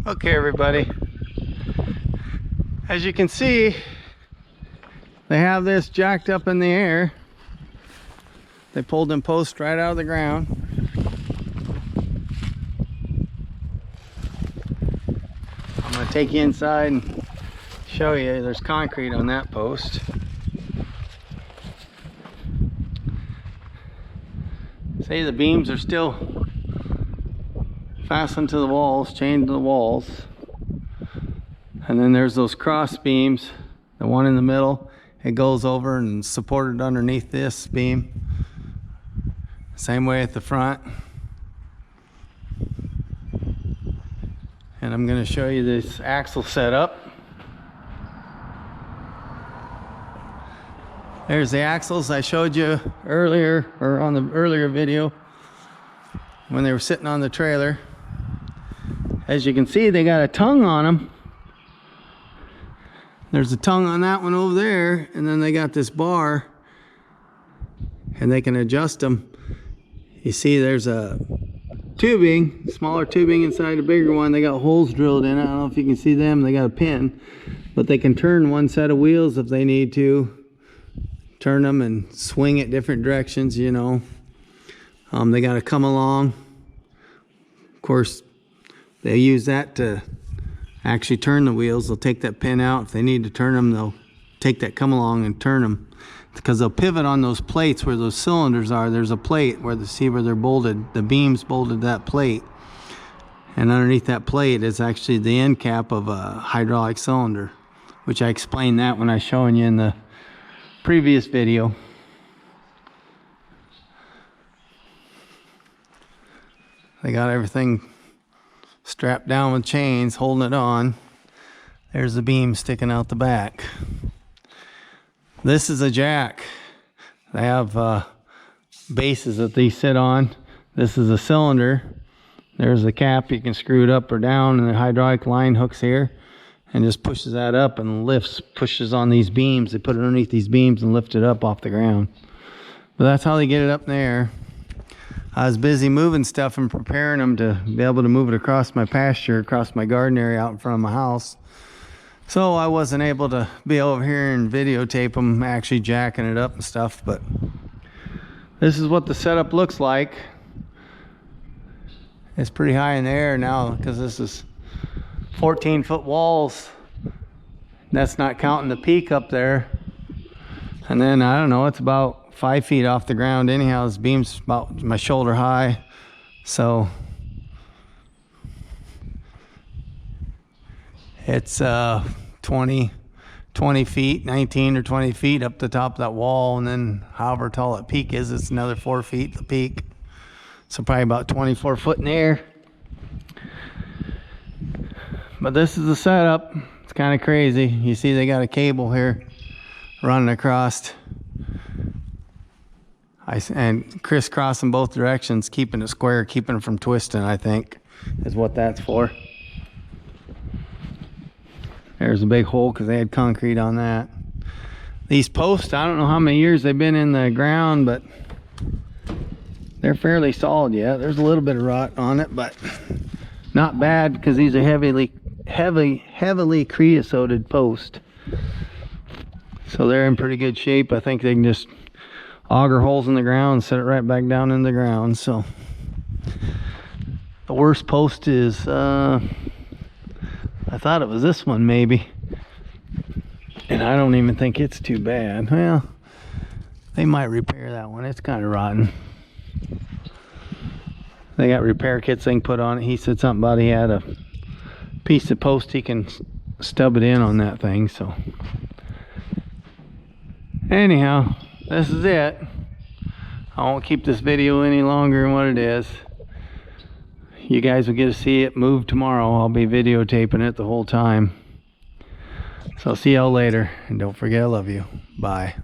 Okay, everybody, as you can see, they have this jacked up in the air. They pulled them posts right out of the ground. I'm going to take you inside and show you. There's concrete on that post. See, the beams are still fastened to the walls, chained to the walls. And then there's those cross beams, the one in the middle, it goes over and supported underneath this beam. Same way at the front. And I'm going to show you this axle setup. There's the axles I showed you earlier, or on the earlier video, when they were sitting on the trailer. As you can see, they got a tongue on them. There's a tongue on that one over there, and then they got this bar, and they can adjust them. You see there's a tubing, smaller tubing inside a bigger one. They got holes drilled in it. I don't know if you can see them. They got a pin, but they can turn one set of wheels if they need to. Turn them and swing it different directions, you know. They got to come along. Of course, they use that to actually turn the wheels. They'll take that pin out. If they need to turn them, they'll take that come along and turn them, because they'll pivot on those plates where those cylinders are. There's a plate where where they're bolted, the beams bolted that plate, and underneath that plate is actually the end cap of a hydraulic cylinder, which I explained that when I was showing you in the previous video. They got everything strapped down with chains holding it on. There's the beam sticking out the back. This is a jack. They have bases that they sit on. This is a cylinder. There's the cap. You can screw it up or down, and the hydraulic line hooks here and just pushes that up and lifts, pushes on these beams. They put it underneath these beams and lift it up off the ground. But that's how they get it up in the air. I was busy moving stuff and preparing them to be able to move it across my pasture, across my garden area out in front of my house. So I wasn't able to be over here and videotape them actually jacking it up and stuff, but this is what the setup looks like. It's pretty high in the air now because this is 14-foot walls. That's not counting the peak up there. And then, I don't know, it's about 5 feet off the ground anyhow. This beam's about my shoulder high. So it's 20 feet, 19 or 20 feet up the top of that wall, and then however tall that peak is, it's another 4 feet the peak. So probably about 24 foot in the air. But this is the setup. It's kind of crazy. You see they got a cable here running across and crisscrossing both directions, keeping it square, keeping it from twisting, I think, is what that's for. There's a big hole because they had concrete on that. These posts, I don't know how many years they've been in the ground, but they're fairly solid yet. There's a little bit of rot on it, but not bad because these are heavily creosoted posts. So they're in pretty good shape. I think they can just auger holes in the ground and set it right back down in the ground. So the worst post is I thought it was this one maybe, and I don't even think it's too bad. Well, they might repair that one. It's kind of rotten. They got repair kits they can put on it. He said something about he had a piece of post he can stub it in on that thing. So anyhow, this is it. I won't keep this video any longer than what it is. You guys will get to see it move tomorrow. I'll be videotaping it the whole time. So see y'all later, and don't forget I love you. Bye.